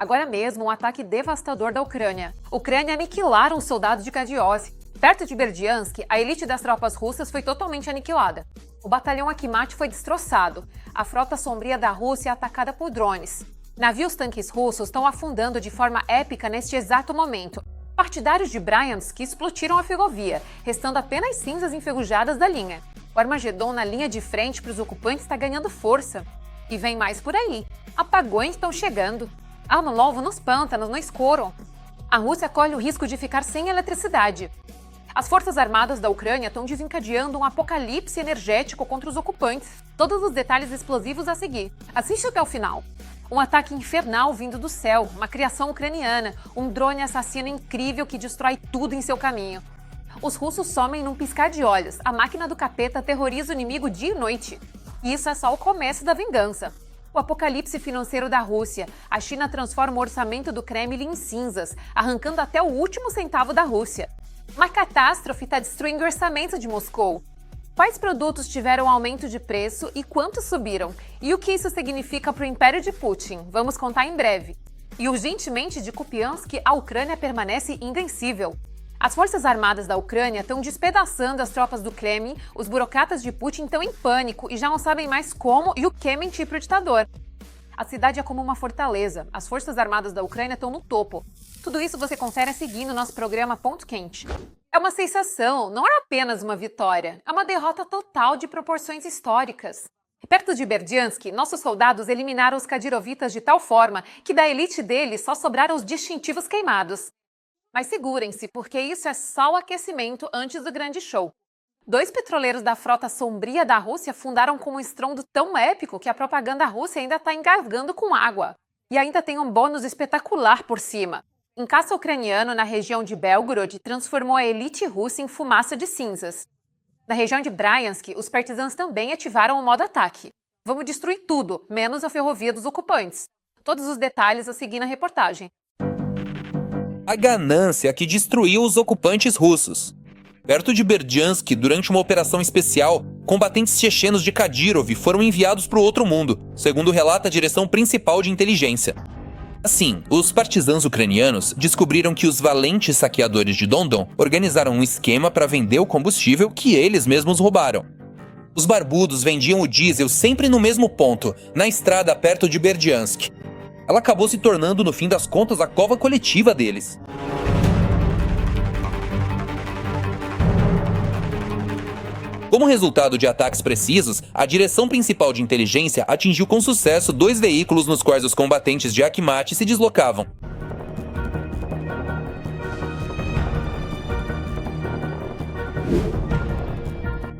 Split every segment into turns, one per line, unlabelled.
Agora mesmo, um ataque devastador da Ucrânia. Ucrânia aniquilaram os soldados de Kadiose. Perto de Berdiansk, a elite das tropas russas foi totalmente aniquilada. O batalhão Akhmat foi destroçado. A frota sombria da Rússia é atacada por drones. Navios-tanques russos estão afundando de forma épica neste exato momento. Partidários de Bryansk explodiram a ferrovia, restando apenas cinzas enferrujadas da linha. O Armagedon na linha de frente para os ocupantes está ganhando força. E vem mais por aí. Apagões estão chegando. Ano novo nos pântanos, no escuro. A Rússia corre o risco de ficar sem eletricidade. As forças armadas da Ucrânia estão desencadeando um apocalipse energético contra os ocupantes. Todos os detalhes explosivos a seguir. Assiste até o final. Um ataque infernal vindo do céu, uma criação ucraniana, um drone assassino incrível que destrói tudo em seu caminho. Os russos somem num piscar de olhos. A máquina do capeta aterroriza o inimigo dia e noite. E isso é só o começo da vingança. O apocalipse financeiro da Rússia. A China transforma o orçamento do Kremlin em cinzas, arrancando até o último centavo da Rússia. Uma catástrofe está destruindo o orçamento de Moscou. Quais produtos tiveram aumento de preço e quantos subiram? E o que isso significa para o Império de Putin? Vamos contar em breve. E urgentemente de Kupiansk, a Ucrânia permanece invencível. As forças armadas da Ucrânia estão despedaçando as tropas do Kremlin, os burocratas de Putin estão em pânico e já não sabem mais como e o que mentir para o ditador. A cidade é como uma fortaleza, as forças armadas da Ucrânia estão no topo. Tudo isso você confere seguindo o nosso programa Ponto Quente. É uma sensação, não é apenas uma vitória, é uma derrota total de proporções históricas. Perto de Berdiansk, nossos soldados eliminaram os kadirovitas de tal forma que da elite deles só sobraram os distintivos queimados. Mas segurem-se, porque isso é só o aquecimento antes do grande show. 2 petroleiros da frota sombria da Rússia afundaram com um estrondo tão épico que a propaganda russa ainda está engasgando com água. E ainda tem um bônus espetacular por cima. Um caça ucraniano na região de Belgorod transformou a elite russa em fumaça de cinzas. Na região de Bryansk, os partisãos também ativaram o modo ataque. Vamos destruir tudo, menos a ferrovia dos ocupantes. Todos os detalhes a seguir na reportagem.
A ganância que destruiu os ocupantes russos. Perto de Berdiansk, durante uma operação especial, combatentes chechenos de Kadyrov foram enviados para o outro mundo, segundo relata a direção principal de inteligência. Assim, os partisãos ucranianos descobriram que os valentes saqueadores de Dondon organizaram um esquema para vender o combustível que eles mesmos roubaram. Os barbudos vendiam o diesel sempre no mesmo ponto, na estrada perto de Berdiansk. Ela acabou se tornando, no fim das contas, a cova coletiva deles. Como resultado de ataques precisos, a direção principal de inteligência atingiu com sucesso 2 veículos nos quais os combatentes de Akhmat se deslocavam.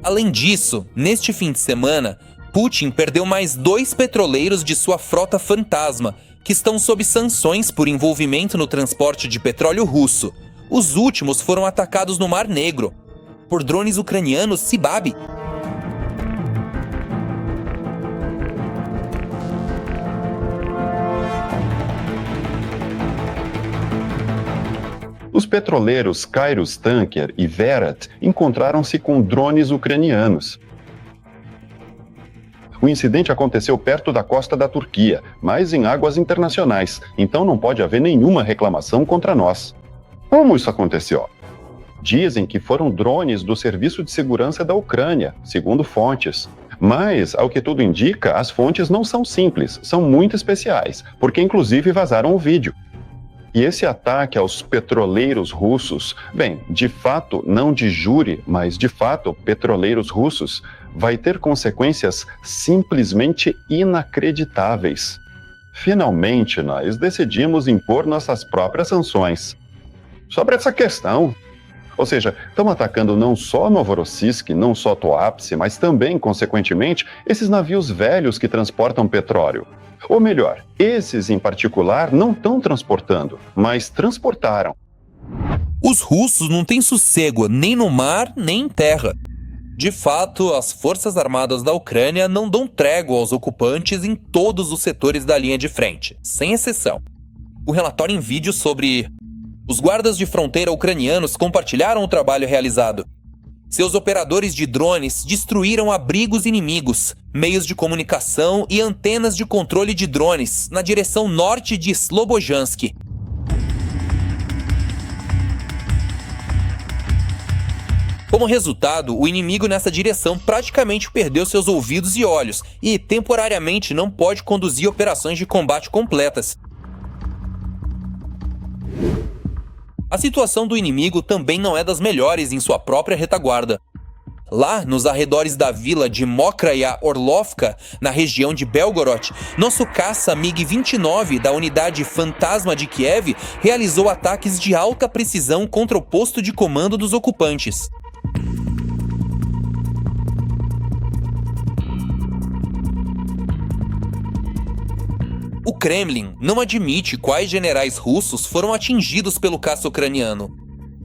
Além disso, neste fim de semana, Putin perdeu mais 2 petroleiros de sua frota fantasma, que estão sob sanções por envolvimento no transporte de petróleo russo. Os últimos foram atacados no Mar Negro, por drones ucranianos Sibab.
Os petroleiros Kairos Tanker e Verat encontraram-se com drones ucranianos. O incidente aconteceu perto da costa da Turquia, mas em águas internacionais, então não pode haver nenhuma reclamação contra nós. Como isso aconteceu? Dizem que foram drones do Serviço de Segurança da Ucrânia, segundo fontes. Mas, ao que tudo indica, as fontes não são simples, são muito especiais, porque inclusive vazaram o vídeo. E esse ataque aos petroleiros russos, bem, de fato, não de jure, mas de fato, petroleiros russos, vai ter consequências simplesmente inacreditáveis. Finalmente, nós decidimos impor nossas próprias sanções. Sobre essa questão, ou seja, estão atacando não só Novorossiysk, não só Tuapse, mas também, consequentemente, esses navios velhos que transportam petróleo. Ou melhor, esses em particular não estão transportando, mas transportaram.
Os russos não têm sossego nem no mar, nem em terra. De fato, as forças armadas da Ucrânia não dão trégua aos ocupantes em todos os setores da linha de frente, sem exceção. O relatório em vídeo sobre os guardas de fronteira ucranianos compartilharam o trabalho realizado. Seus operadores de drones destruíram abrigos inimigos, meios de comunicação e antenas de controle de drones na direção norte de Slobojansk. Como resultado, o inimigo nessa direção praticamente perdeu seus ouvidos e olhos e, temporariamente, não pode conduzir operações de combate completas. A situação do inimigo também não é das melhores em sua própria retaguarda. Lá, nos arredores da vila de Mokraya Orlovka, na região de Belgorod, nosso caça MiG-29 da unidade Fantasma de Kiev realizou ataques de alta precisão contra o posto de comando dos ocupantes. O Kremlin não admite quais generais russos foram atingidos pelo caça ucraniano.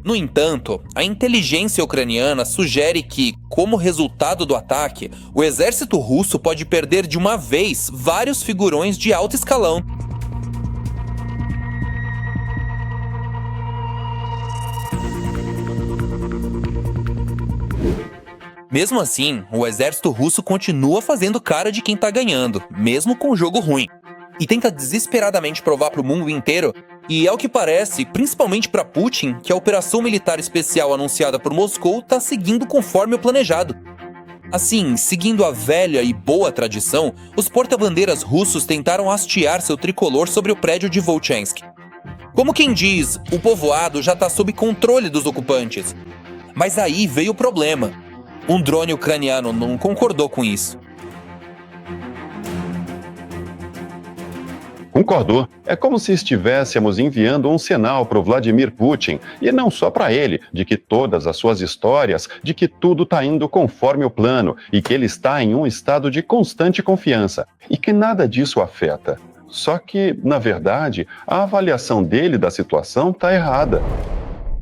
No entanto, a inteligência ucraniana sugere que, como resultado do ataque, o exército russo pode perder de uma vez vários figurões de alto escalão. Mesmo assim, o exército russo continua fazendo cara de quem tá ganhando, mesmo com o jogo ruim. E tenta desesperadamente provar para o mundo inteiro, e ao que parece, principalmente para Putin, que a operação militar especial anunciada por Moscou está seguindo conforme o planejado. Assim, seguindo a velha e boa tradição, os porta-bandeiras russos tentaram hastear seu tricolor sobre o prédio de Volchansk. Como quem diz, o povoado já está sob controle dos ocupantes. Mas aí veio o problema. Um drone ucraniano não concordou com isso.
Concordou. É como se estivéssemos enviando um sinal para o Vladimir Putin, e não só para ele, de que todas as suas histórias, de que tudo está indo conforme o plano, e que ele está em um estado de constante confiança, e que nada disso afeta. Só que, na verdade, a avaliação dele da situação está errada.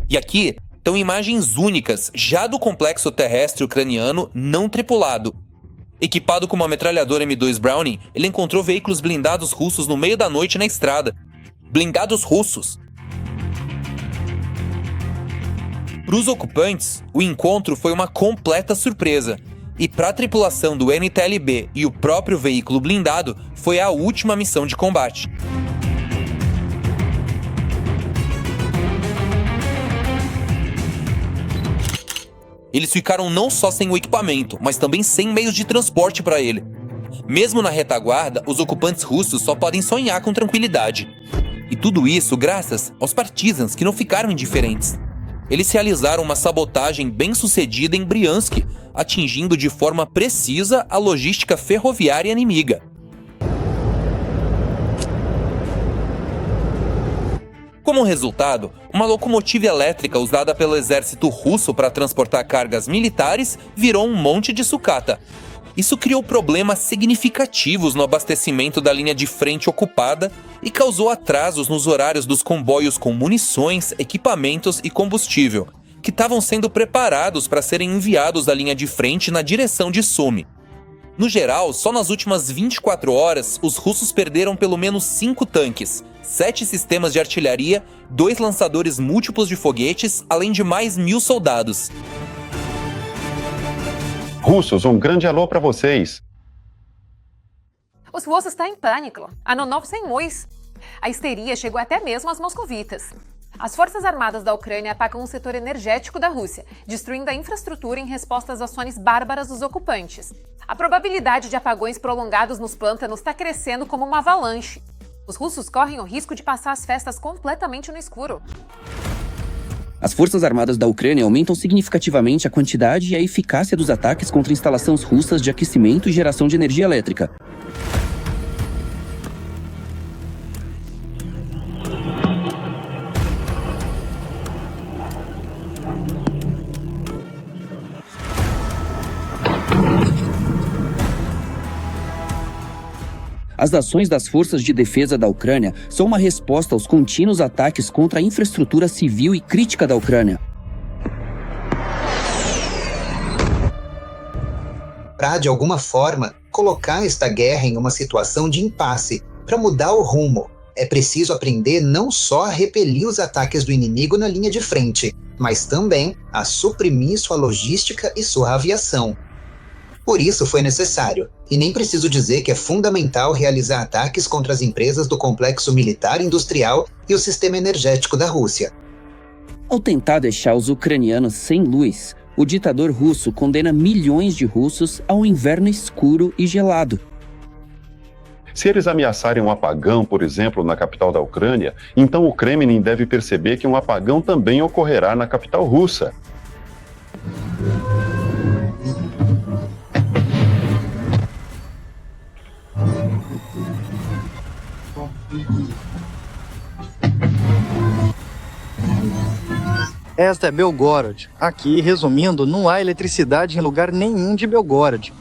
E aqui estão imagens únicas, já do complexo terrestre ucraniano não tripulado. Equipado com uma metralhadora M2 Browning, ele encontrou veículos blindados russos no meio da noite na estrada. Blindados russos! Para os ocupantes, o encontro foi uma completa surpresa. E para a tripulação do NTLB e o próprio veículo blindado, foi a última missão de combate. Eles ficaram não só sem o equipamento, mas também sem meios de transporte para ele. Mesmo na retaguarda, os ocupantes russos só podem sonhar com tranquilidade. E tudo isso graças aos partisans, que não ficaram indiferentes. Eles realizaram uma sabotagem bem-sucedida em Briansk, atingindo de forma precisa a logística ferroviária inimiga. Como resultado, uma locomotiva elétrica usada pelo exército russo para transportar cargas militares virou um monte de sucata. Isso criou problemas significativos no abastecimento da linha de frente ocupada e causou atrasos nos horários dos comboios com munições, equipamentos e combustível, que estavam sendo preparados para serem enviados da linha de frente na direção de Sumy. No geral, só nas últimas 24 horas, os russos perderam pelo menos 5 tanques, 7 sistemas de artilharia, 2 lançadores múltiplos de foguetes, além de mais 1.000 soldados.
Russos, um grande alô para vocês.
Os russos estão em pânico. Ano novo sem luz. A histeria chegou até mesmo aos moscovitas. As Forças Armadas da Ucrânia atacam o setor energético da Rússia, destruindo a infraestrutura em resposta às ações bárbaras dos ocupantes. A probabilidade de apagões prolongados nos pântanos está crescendo como uma avalanche. Os russos correm o risco de passar as festas completamente no escuro.
As Forças Armadas da Ucrânia aumentam significativamente a quantidade e a eficácia dos ataques contra instalações russas de aquecimento e geração de energia elétrica. As ações das forças de defesa da Ucrânia são uma resposta aos contínuos ataques contra a infraestrutura civil e crítica da Ucrânia.
Para, de alguma forma, colocar esta guerra em uma situação de impasse, para mudar o rumo, é preciso aprender não só a repelir os ataques do inimigo na linha de frente, mas também a suprimir sua logística e sua aviação. Por isso foi necessário, e nem preciso dizer que é fundamental realizar ataques contra as empresas do complexo militar industrial e o sistema energético da Rússia.
Ao tentar deixar os ucranianos sem luz, o ditador russo condena milhões de russos a um inverno escuro e gelado.
Se eles ameaçarem um apagão, por exemplo, na capital da Ucrânia, então o Kremlin deve perceber que um apagão também ocorrerá na capital russa.
Esta é Belgorod. Aqui, resumindo, não há eletricidade em lugar nenhum de Belgorod.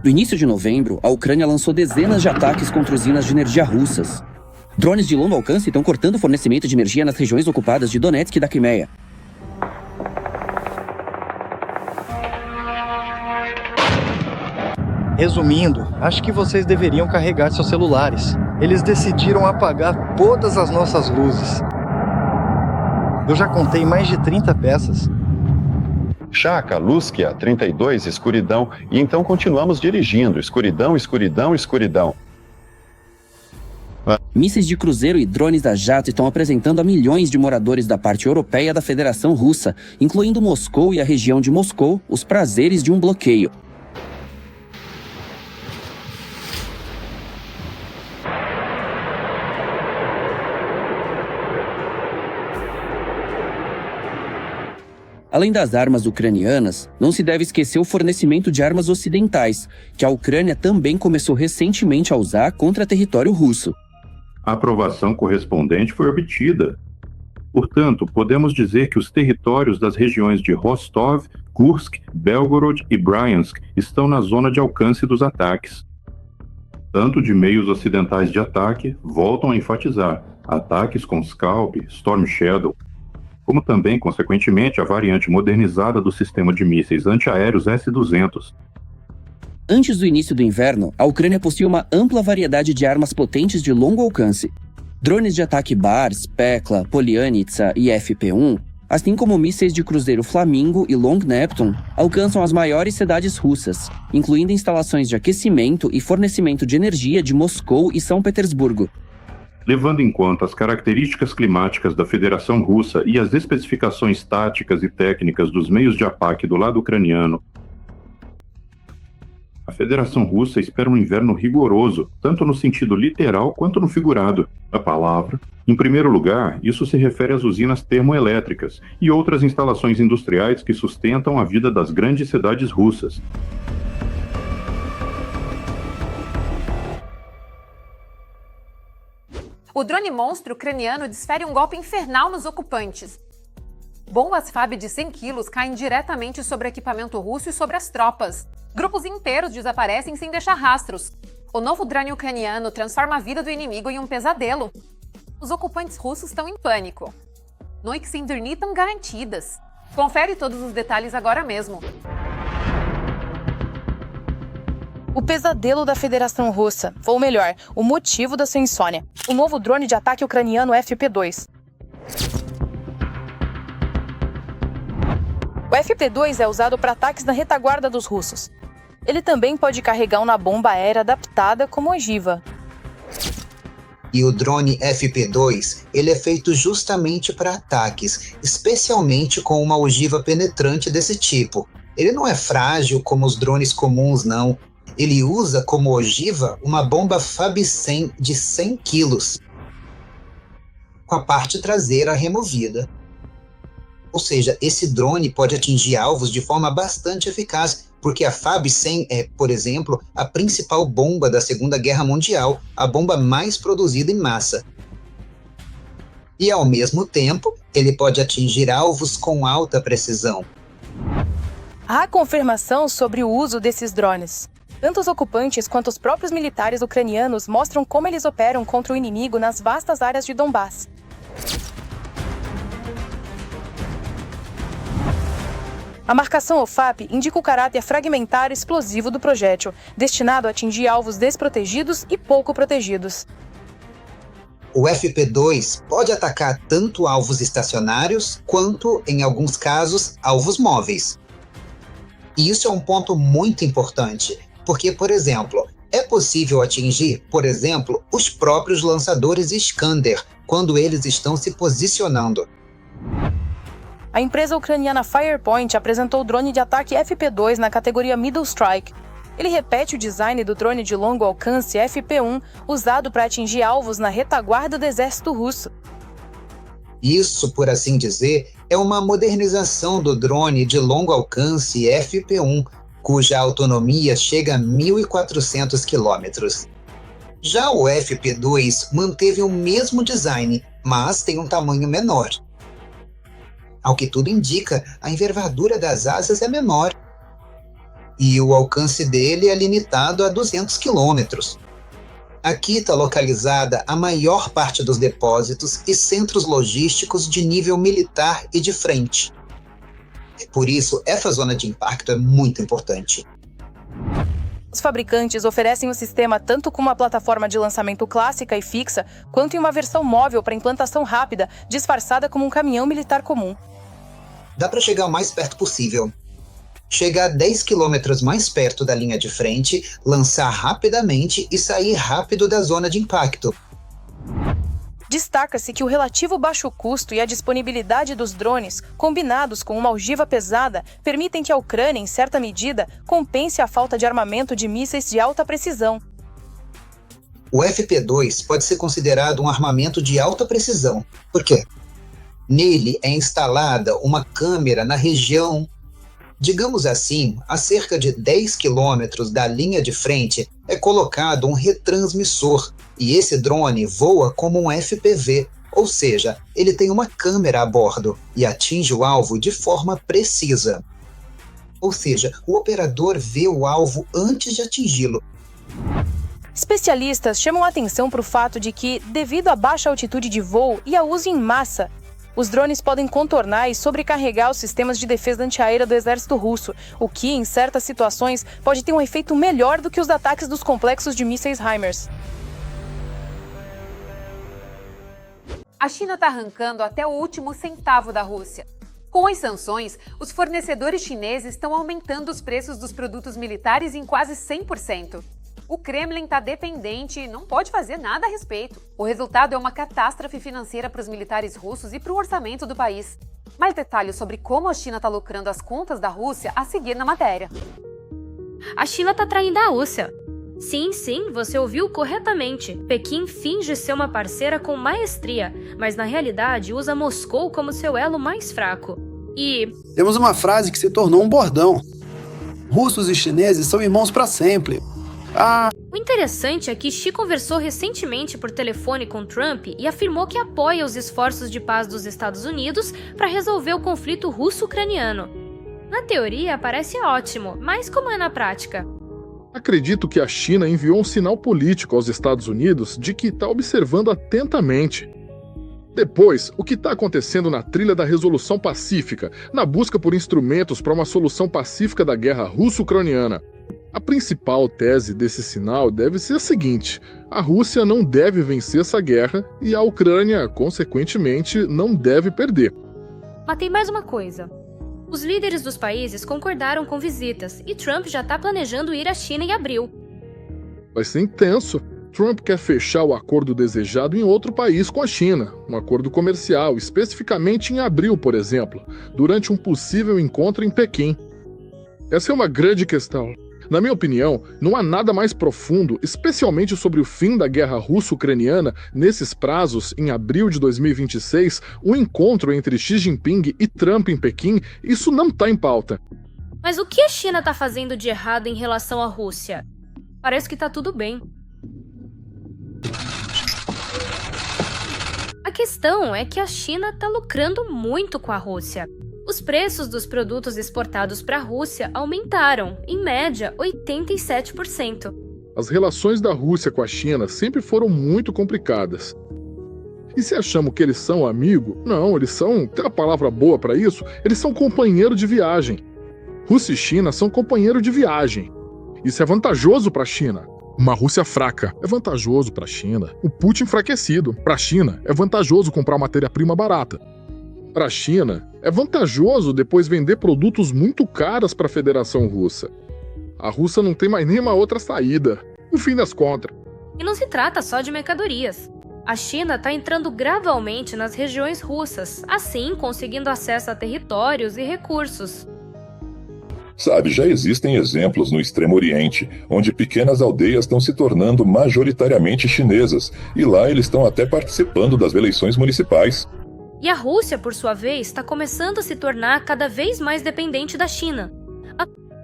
No início de novembro, a Ucrânia lançou dezenas de ataques contra usinas de energia russas. Drones de longo alcance estão cortando o fornecimento de energia nas regiões ocupadas de Donetsk e da Crimeia.
Resumindo, acho que vocês deveriam carregar seus celulares. Eles decidiram apagar todas as nossas luzes. Eu já contei mais de 30 peças.
Chaka, Luskia, 32, escuridão, e então continuamos dirigindo, escuridão, escuridão, escuridão.
Mísseis de cruzeiro e drones da jato estão apresentando a milhões de moradores da parte europeia da Federação Russa, incluindo Moscou e a região de Moscou, os prazeres de um bloqueio. Além das armas ucranianas, não se deve esquecer o fornecimento de armas ocidentais, que a Ucrânia também começou recentemente a usar contra território russo.
A aprovação correspondente foi obtida. Portanto, podemos dizer que os territórios das regiões de Rostov, Kursk, Belgorod e Bryansk estão na zona de alcance dos ataques. Tanto de meios ocidentais de ataque, voltam a enfatizar ataques com Scalp, Storm Shadow, como também, consequentemente, a variante modernizada do sistema de mísseis antiaéreos S-200.
Antes do início do inverno, a Ucrânia possui uma ampla variedade de armas potentes de longo alcance. Drones de ataque Bars, Pekla, Polyanitsa e FP-1, assim como mísseis de cruzeiro Flamingo e Long Neptune, alcançam as maiores cidades russas, incluindo instalações de aquecimento e fornecimento de energia de Moscou e São Petersburgo.
Levando em conta as características climáticas da Federação Russa e as especificações táticas e técnicas dos meios de ataque do lado ucraniano, a Federação Russa espera um inverno rigoroso, tanto no sentido literal quanto no figurado da palavra. Em primeiro lugar, isso se refere às usinas termoelétricas e outras instalações industriais que sustentam a vida das grandes cidades russas.
O drone monstro ucraniano desfere um golpe infernal nos ocupantes. Bombas FAB de 100 quilos caem diretamente sobre o equipamento russo e sobre as tropas. Grupos inteiros desaparecem sem deixar rastros. O novo drone ucraniano transforma a vida do inimigo em um pesadelo. Os ocupantes russos estão em pânico. Noites sem dormir estão garantidas. Confere todos os detalhes agora mesmo.
O pesadelo da Federação Russa, ou melhor, o motivo da sua insônia. O novo drone de ataque ucraniano FP-2. O FP-2 é usado para ataques na retaguarda dos russos. Ele também pode carregar uma bomba aérea adaptada como ogiva.
E o drone FP-2, ele é feito justamente para ataques, especialmente com uma ogiva penetrante desse tipo. Ele não é frágil como os drones comuns, não. Ele usa como ogiva uma bomba FAB-100 de 100 quilos, com a parte traseira removida. Ou seja, esse drone pode atingir alvos de forma bastante eficaz, porque a FAB-100 é, por exemplo, a principal bomba da Segunda Guerra Mundial, a bomba mais produzida em massa. E, ao mesmo tempo, ele pode atingir alvos com alta precisão.
Há confirmação sobre o uso desses drones. Tanto os ocupantes quanto os próprios militares ucranianos mostram como eles operam contra o inimigo nas vastas áreas de Donbass. A marcação OFAP indica o caráter fragmentar explosivo do projétil, destinado a atingir alvos desprotegidos e pouco protegidos.
O FP2 pode atacar tanto alvos estacionários quanto, em alguns casos, alvos móveis. E isso é um ponto muito importante, porque, por exemplo, é possível atingir, por exemplo, os próprios lançadores Iskander, quando eles estão se posicionando.
A empresa ucraniana Firepoint apresentou o drone de ataque FP2 na categoria Middle Strike. Ele repete o design do drone de longo alcance FP1, usado para atingir alvos na retaguarda do exército russo.
Isso, por assim dizer, é uma modernização do drone de longo alcance FP1, cuja autonomia chega a 1.400 km. Já o FP2 manteve o mesmo design, mas tem um tamanho menor. Ao que tudo indica, a envergadura das asas é menor. E o alcance dele é limitado a 200 km. Aqui está localizada a maior parte dos depósitos e centros logísticos de nível militar e de frente. Por isso, essa zona de impacto é muito importante.
Os fabricantes oferecem o sistema tanto com uma plataforma de lançamento clássica e fixa, quanto em uma versão móvel para implantação rápida, disfarçada como um caminhão militar comum.
Dá para chegar o mais perto possível. Chegar 10 km mais perto da linha de frente, lançar rapidamente e sair rápido da zona de impacto.
Destaca-se que o relativo baixo custo e a disponibilidade dos drones, combinados com uma ogiva pesada, permitem que a Ucrânia, em certa medida, compense a falta de armamento de mísseis de alta precisão.
O FP2 pode ser considerado um armamento de alta precisão. Por quê? Nele é instalada uma câmera na região, digamos assim, a cerca de 10 km da linha de frente é colocado um retransmissor, e esse drone voa como um FPV, ou seja, ele tem uma câmera a bordo e atinge o alvo de forma precisa. Ou seja, o operador vê o alvo antes de atingi-lo.
Especialistas chamam a atenção para o fato de que, devido à baixa altitude de voo e ao uso em massa, os drones podem contornar e sobrecarregar os sistemas de defesa antiaérea do exército russo, o que, em certas situações, pode ter um efeito melhor do que os ataques dos complexos de mísseis HIMARS.
A China está arrancando até o último centavo da Rússia. Com as sanções, os fornecedores chineses estão aumentando os preços dos produtos militares em quase 100%. O Kremlin está dependente e não pode fazer nada a respeito. O resultado é uma catástrofe financeira para os militares russos e para o orçamento do país. Mais detalhes sobre como a China está lucrando as contas da Rússia a seguir na matéria.
A China está traindo a Rússia. Sim, você ouviu corretamente. Pequim finge ser uma parceira com maestria, mas na realidade usa Moscou como seu elo mais fraco. E...
temos uma frase que se tornou um bordão. Russos e chineses são irmãos para sempre.
O interessante é que Xi conversou recentemente por telefone com Trump e afirmou que apoia os esforços de paz dos Estados Unidos para resolver o conflito russo-ucraniano. Na teoria parece ótimo, mas como é na prática?
Acredito que a China enviou um sinal político aos Estados Unidos de que está observando atentamente. Depois, o que está acontecendo na trilha da resolução pacífica, na busca por instrumentos para uma solução pacífica da guerra russo-ucraniana. A principal tese desse sinal deve ser a seguinte: a Rússia não deve vencer essa guerra e a Ucrânia, consequentemente, não deve perder.
Mas tem mais uma coisa. Os líderes dos países concordaram com visitas e Trump já está planejando ir à China em abril.
Vai ser intenso. Trump quer fechar o acordo desejado em outro país com a China, um acordo comercial, especificamente em abril, por exemplo, durante um possível encontro em Pequim. Essa é uma grande questão. Na minha opinião, não há nada mais profundo, especialmente sobre o fim da guerra russo-ucraniana, nesses prazos, em abril de 2026, um encontro entre Xi Jinping e Trump em Pequim, isso não está em pauta.
Mas o que a China está fazendo de errado em relação à Rússia? Parece que está tudo bem. A questão é que a China está lucrando muito com a Rússia. Os preços dos produtos exportados para a Rússia aumentaram, em média, 87%.
As relações da Rússia com a China sempre foram muito complicadas. E se achamos que eles são amigo, não, eles são, tem uma palavra boa para isso, eles são companheiro de viagem. Rússia e China são companheiro de viagem. Isso é vantajoso para a China. Uma Rússia fraca é vantajoso para a China. O Putin enfraquecido. Para a China, é vantajoso comprar matéria-prima barata. Para a China, é vantajoso depois vender produtos muito caros para a Federação Russa. A Rússia não tem mais nenhuma outra saída, no fim das contas.
E não se trata só de mercadorias. A China está entrando gradualmente nas regiões russas, assim conseguindo acesso a territórios e recursos.
Sabe, já existem exemplos no Extremo Oriente, onde pequenas aldeias estão se tornando majoritariamente chinesas, e lá eles estão até participando das eleições municipais.
E a Rússia, por sua vez, está começando a se tornar cada vez mais dependente da China.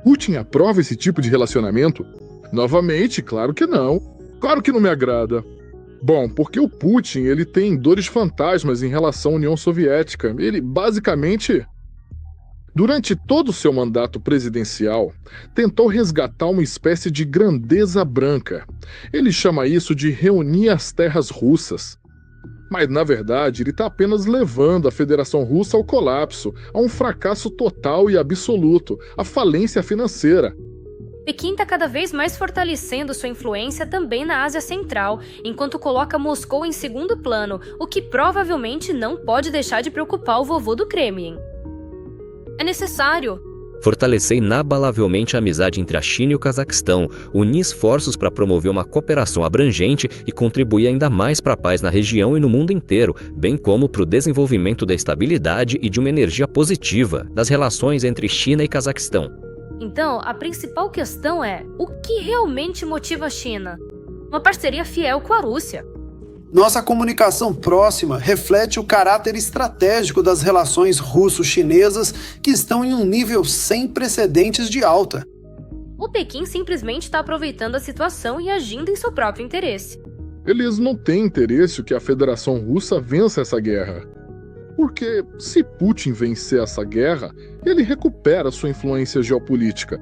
Putin aprova esse tipo de relacionamento? Novamente, claro que não. Claro que não me agrada. Bom, porque o Putin ele tem dores fantasmas em relação à União Soviética. Ele, basicamente, durante todo o seu mandato presidencial, tentou resgatar uma espécie de grandeza branca. Ele chama isso de reunir as terras russas. Mas, na verdade, ele está apenas levando a Federação Russa ao colapso, a um fracasso total e absoluto, à falência financeira.
Pequim está cada vez mais fortalecendo sua influência também na Ásia Central, enquanto coloca Moscou em segundo plano, o que provavelmente não pode deixar de preocupar o vovô do Kremlin. É necessário
fortalecer inabalavelmente a amizade entre a China e o Cazaquistão, unir esforços para promover uma cooperação abrangente e contribuir ainda mais para a paz na região e no mundo inteiro, bem como para o desenvolvimento da estabilidade e de uma energia positiva das relações entre China e Cazaquistão.
Então, a principal questão é, o que realmente motiva a China? Uma parceria fiel com a Rússia.
Nossa comunicação próxima reflete o caráter estratégico das relações russo-chinesas que estão em um nível sem precedentes de alta.
O Pequim simplesmente está aproveitando a situação e agindo em seu próprio interesse.
Eles não têm interesse que a Federação Russa vença essa guerra. Porque, se Putin vencer essa guerra, ele recupera sua influência geopolítica.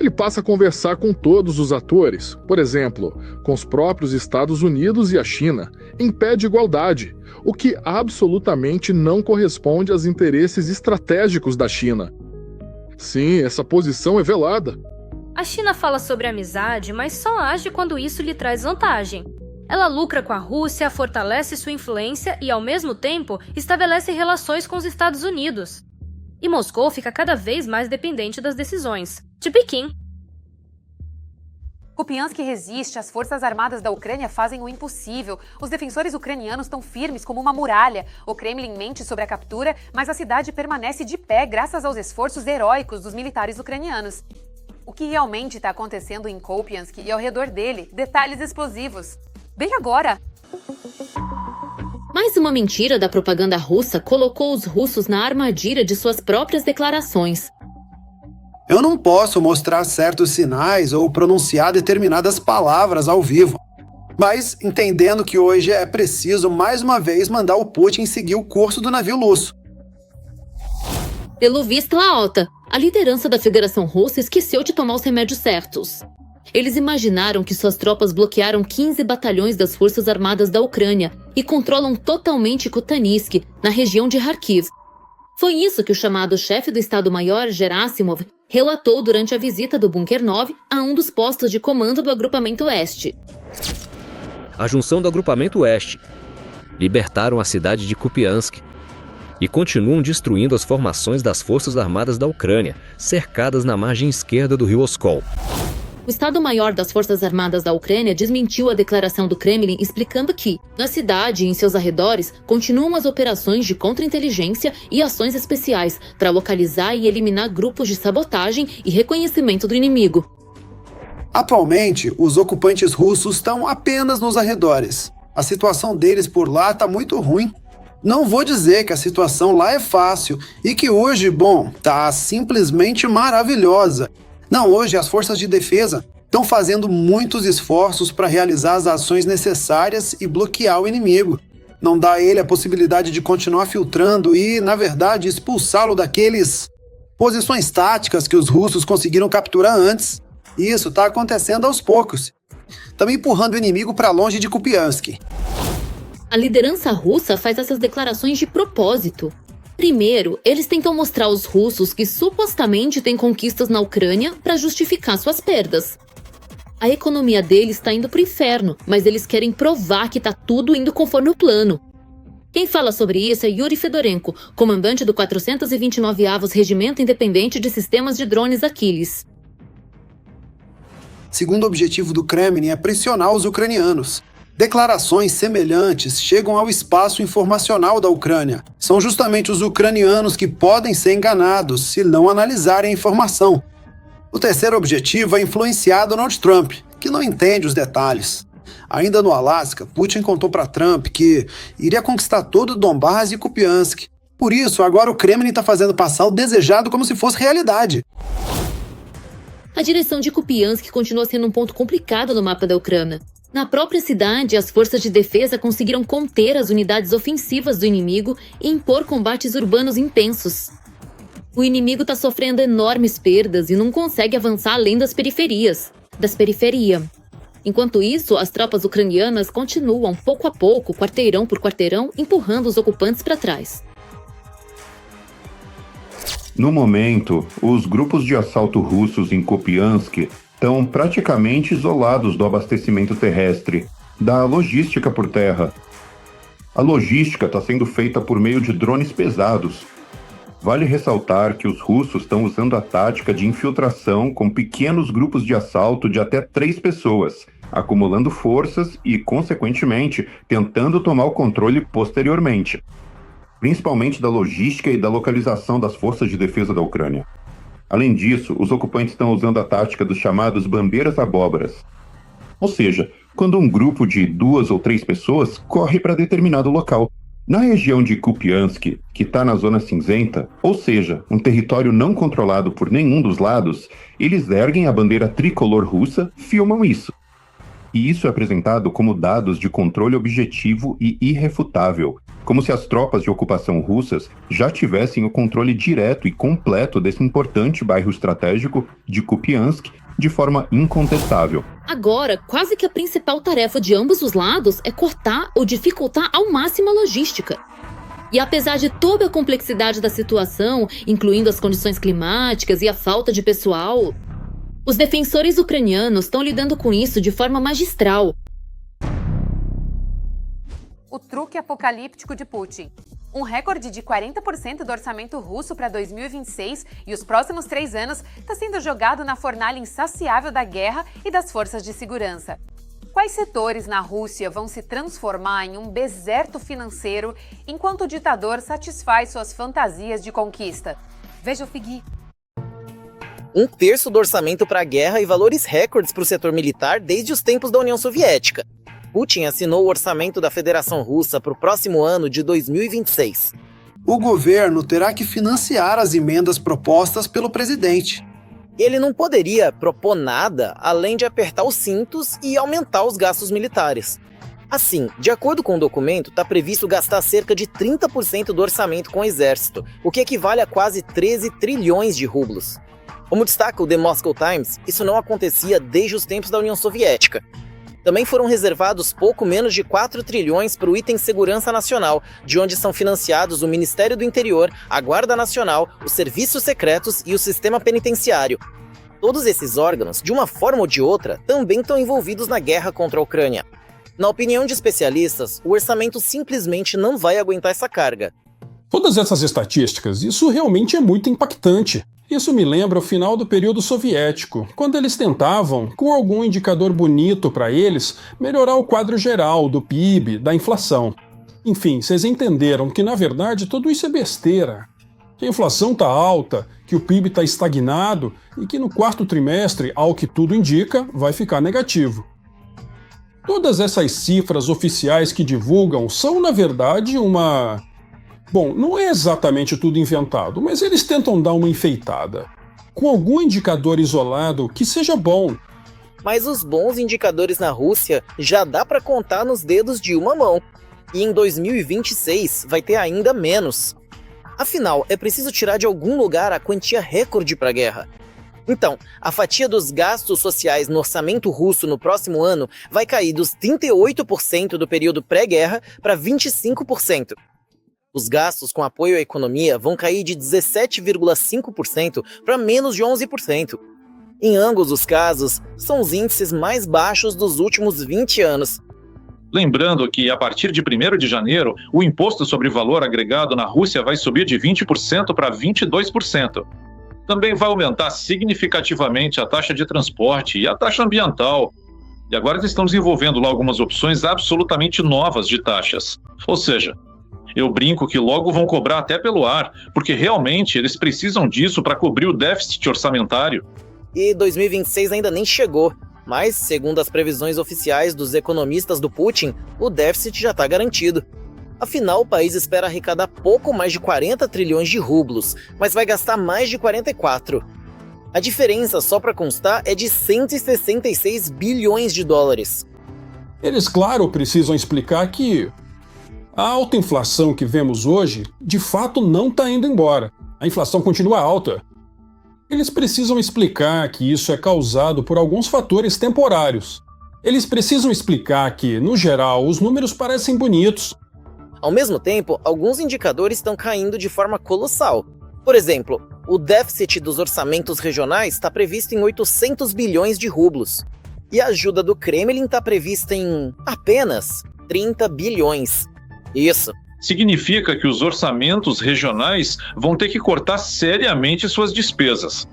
Ele passa a conversar com todos os atores, por exemplo, com os próprios Estados Unidos e a China, em pé de igualdade, o que absolutamente não corresponde aos interesses estratégicos da China. Sim, essa posição é velada.
A China fala sobre amizade, mas só age quando isso lhe traz vantagem. Ela lucra com a Rússia, fortalece sua influência e, ao mesmo tempo, estabelece relações com os Estados Unidos. E Moscou fica cada vez mais dependente das decisões de Pequim.
Kupiansk resiste, as forças armadas da Ucrânia fazem o impossível. Os defensores ucranianos estão firmes como uma muralha. O Kremlin mente sobre a captura, mas a cidade permanece de pé graças aos esforços heróicos dos militares ucranianos. O que realmente está acontecendo em Kupiansk e ao redor dele? Detalhes explosivos. Bem agora!
Mais uma mentira da propaganda russa colocou os russos na armadilha de suas próprias declarações.
Eu não posso mostrar certos sinais ou pronunciar determinadas palavras ao vivo. Mas, entendendo que hoje é preciso mais uma vez mandar o Putin seguir o curso do navio Lusso.
Pelo visto, Alta, a liderança da Federação Russa esqueceu de tomar os remédios certos. Eles imaginaram que suas tropas bloquearam 15 batalhões das Forças Armadas da Ucrânia e controlam totalmente Kutanisk, na região de Kharkiv. Foi isso que o chamado chefe do Estado-Maior, Gerasimov, relatou durante a visita do Bunker 9 a um dos postos de comando do Agrupamento Oeste.
A junção do Agrupamento Oeste libertaram a cidade de Kupiansk e continuam destruindo as formações das Forças Armadas da Ucrânia, cercadas na margem esquerda do rio Oskol.
O Estado-Maior das Forças Armadas da Ucrânia desmentiu a declaração do Kremlin, explicando que, na cidade e em seus arredores, continuam as operações de contra-inteligência e ações especiais para localizar e eliminar grupos de sabotagem e reconhecimento do inimigo.
Atualmente, os ocupantes russos estão apenas nos arredores. A situação deles por lá está muito ruim. Não vou dizer que a situação lá é fácil e que hoje, tá simplesmente maravilhosa. Não, hoje as forças de defesa estão fazendo muitos esforços para realizar as ações necessárias e bloquear o inimigo. Não dá a ele a possibilidade de continuar filtrando e, na verdade, expulsá-lo daqueles posições táticas que os russos conseguiram capturar antes. Isso está acontecendo aos poucos. Estamos empurrando o inimigo para longe de Kupiansk.
A liderança russa faz essas declarações de propósito. Primeiro, eles tentam mostrar aos russos que supostamente têm conquistas na Ucrânia para justificar suas perdas. A economia deles está indo pro inferno, mas eles querem provar que tá tudo indo conforme o plano. Quem fala sobre isso é Yuri Fedorenko, comandante do 429º Regimento Independente de Sistemas de Drones Achilles.
Segundo objetivo do Kremlin é pressionar os ucranianos. Declarações semelhantes chegam ao espaço informacional da Ucrânia. São justamente os ucranianos que podem ser enganados se não analisarem a informação. O terceiro objetivo é influenciar Donald Trump, que não entende os detalhes. Ainda no Alasca, Putin contou para Trump que iria conquistar todo o Donbass e Kupiansk. Por isso, agora o Kremlin está fazendo passar o desejado como se fosse realidade.
A direção de Kupiansk continua sendo um ponto complicado no mapa da Ucrânia. Na própria cidade, as forças de defesa conseguiram conter as unidades ofensivas do inimigo e impor combates urbanos intensos. O inimigo está sofrendo enormes perdas e não consegue avançar além das periferias. Enquanto isso, as tropas ucranianas continuam, pouco a pouco, quarteirão por quarteirão, empurrando os ocupantes para trás.
No momento, os grupos de assalto russos em Kupiansk estão praticamente isolados do abastecimento terrestre, da logística por terra. A logística está sendo feita por meio de drones pesados. Vale ressaltar que os russos estão usando a tática de infiltração com pequenos grupos de assalto de até 3 pessoas, acumulando forças e, consequentemente, tentando tomar o controle posteriormente, principalmente da logística e da localização das forças de defesa da Ucrânia. Além disso, os ocupantes estão usando a tática dos chamados bandeiras abóboras. Ou seja, quando um grupo de 2 ou 3 pessoas corre para determinado local. Na região de Kupiansk, que está na zona cinzenta, ou seja, um território não controlado por nenhum dos lados, eles erguem a bandeira tricolor russa e filmam isso. E isso é apresentado como dados de controle objetivo e irrefutável, como se as tropas de ocupação russas já tivessem o controle direto e completo desse importante bairro estratégico de Kupiansk de forma incontestável.
Agora, quase que a principal tarefa de ambos os lados é cortar ou dificultar ao máximo a logística. E apesar de toda a complexidade da situação, incluindo as condições climáticas e a falta de pessoal, os defensores ucranianos estão lidando com isso de forma magistral.
O truque apocalíptico de Putin. Um recorde de 40% do orçamento russo para 2026 e os próximos 3 anos está sendo jogado na fornalha insaciável da guerra e das forças de segurança. Quais setores na Rússia vão se transformar em um deserto financeiro enquanto o ditador satisfaz suas fantasias de conquista? Veja o Figui.
1/3 do orçamento para a guerra e valores recordes para o setor militar desde os tempos da União Soviética. Putin assinou o orçamento da Federação Russa para o próximo ano de 2026.
O governo terá que financiar as emendas propostas pelo presidente.
Ele não poderia propor nada além de apertar os cintos e aumentar os gastos militares. Assim, de acordo com o documento, está previsto gastar cerca de 30% do orçamento com o exército, o que equivale a quase 13 trilhões de rublos. Como destaca o The Moscow Times, isso não acontecia desde os tempos da União Soviética. Também foram reservados pouco menos de 4 trilhões para o item Segurança Nacional, de onde são financiados o Ministério do Interior, a Guarda Nacional, os Serviços Secretos e o Sistema Penitenciário. Todos esses órgãos, de uma forma ou de outra, também estão envolvidos na guerra contra a Ucrânia. Na opinião de especialistas, o orçamento simplesmente não vai aguentar essa carga.
Todas essas estatísticas, isso realmente é muito impactante. Isso me lembra o final do período soviético, quando eles tentavam, com algum indicador bonito para eles, melhorar o quadro geral do PIB, da inflação. Enfim, vocês entenderam que na verdade tudo isso é besteira. Que a inflação está alta, que o PIB está estagnado e que no 4º trimestre, ao que tudo indica, vai ficar negativo. Todas essas cifras oficiais que divulgam são na verdade uma... Bom, não é exatamente tudo inventado, mas eles tentam dar uma enfeitada. Com algum indicador isolado que seja bom.
Mas os bons indicadores na Rússia já dá para contar nos dedos de uma mão. E em 2026 vai ter ainda menos. Afinal, é preciso tirar de algum lugar a quantia recorde para a guerra. Então, a fatia dos gastos sociais no orçamento russo no próximo ano vai cair dos 38% do período pré-guerra para 25%. Os gastos com apoio à economia vão cair de 17,5% para menos de 11%. Em ambos os casos, são os índices mais baixos dos últimos 20 anos.
Lembrando que, a partir de 1º de janeiro, o imposto sobre valor agregado na Rússia vai subir de 20% para 22%. Também vai aumentar significativamente a taxa de transporte e a taxa ambiental. E agora eles estão desenvolvendo lá algumas opções absolutamente novas de taxas. Ou seja, eu brinco que logo vão cobrar até pelo ar, porque realmente eles precisam disso para cobrir o déficit orçamentário.
E 2026 ainda nem chegou, mas, segundo as previsões oficiais dos economistas do Putin, o déficit já está garantido. Afinal, o país espera arrecadar pouco mais de 40 trilhões de rublos, mas vai gastar mais de 44. A diferença, só para constar, é de 166 bilhões de dólares.
Eles, claro, precisam explicar que a alta inflação que vemos hoje, de fato, não está indo embora. A inflação continua alta. Eles precisam explicar que isso é causado por alguns fatores temporários. Eles precisam explicar que, no geral, os números parecem bonitos.
Ao mesmo tempo, alguns indicadores estão caindo de forma colossal. Por exemplo, o déficit dos orçamentos regionais está previsto em 800 bilhões de rublos. E a ajuda do Kremlin está prevista em apenas 30 bilhões. Isso.
Significa que os orçamentos regionais vão ter que cortar seriamente suas despesas.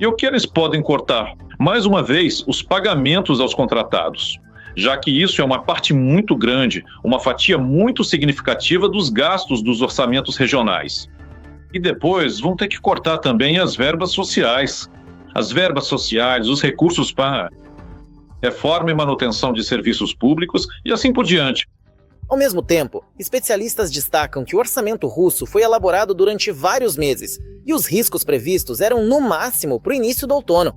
E o que eles podem cortar? Mais uma vez, os pagamentos aos contratados, já que isso é uma parte muito grande, uma fatia muito significativa dos gastos dos orçamentos regionais. E depois vão ter que cortar também as verbas sociais. As verbas sociais, os recursos para reforma e manutenção de serviços públicos e assim por diante.
Ao mesmo tempo, especialistas destacam que o orçamento russo foi elaborado durante vários meses e os riscos previstos eram no máximo para o início do outono.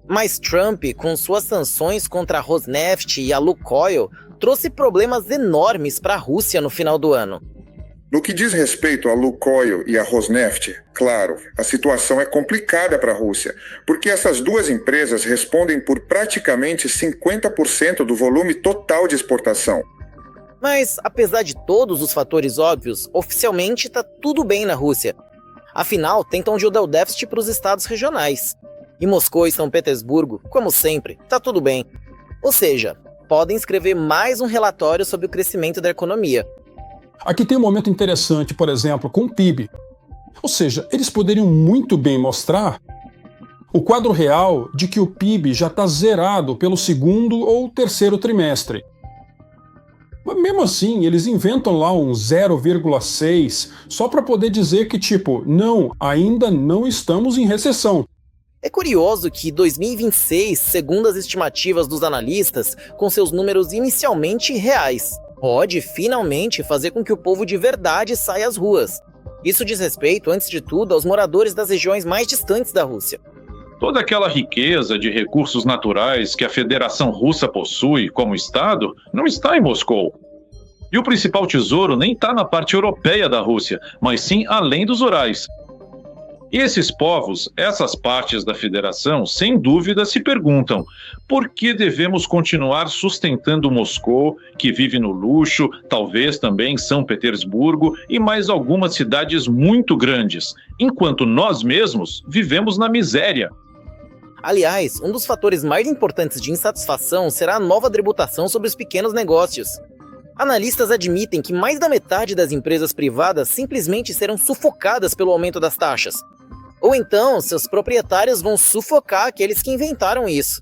Mas Trump, com suas sanções contra a Rosneft e a Lukoil, trouxe problemas enormes para a Rússia no final do ano.
No que diz respeito a Lukoil e a Rosneft, claro, a situação é complicada para a Rússia, porque essas duas empresas respondem por praticamente 50% do volume total de exportação.
Mas, apesar de todos os fatores óbvios, oficialmente está tudo bem na Rússia. Afinal, tentam jogar o déficit para os estados regionais. E Moscou e São Petersburgo, como sempre, tá tudo bem. Ou seja, podem escrever mais um relatório sobre o crescimento da economia.
Aqui tem um momento interessante, por exemplo, com o PIB. Ou seja, eles poderiam muito bem mostrar o quadro real de que o PIB já está zerado pelo segundo ou terceiro trimestre. Mas mesmo assim, eles inventam lá um 0,6 só para poder dizer que, tipo, não, ainda não estamos em recessão.
É curioso que 2026, segundo as estimativas dos analistas, com seus números inicialmente reais, pode finalmente fazer com que o povo de verdade saia às ruas. Isso diz respeito, antes de tudo, aos moradores das regiões mais distantes da Rússia.
Toda aquela riqueza de recursos naturais que a Federação Russa possui como Estado não está em Moscou. E o principal tesouro nem está na parte europeia da Rússia, mas sim além dos Urais. E esses povos, essas partes da Federação, sem dúvida se perguntam por que devemos continuar sustentando Moscou, que vive no luxo, talvez também São Petersburgo e mais algumas cidades muito grandes, enquanto nós mesmos vivemos na miséria.
Aliás, um dos fatores mais importantes de insatisfação será a nova tributação sobre os pequenos negócios. Analistas admitem que mais da metade das empresas privadas simplesmente serão sufocadas pelo aumento das taxas. Ou então, seus proprietários vão sufocar aqueles que inventaram isso.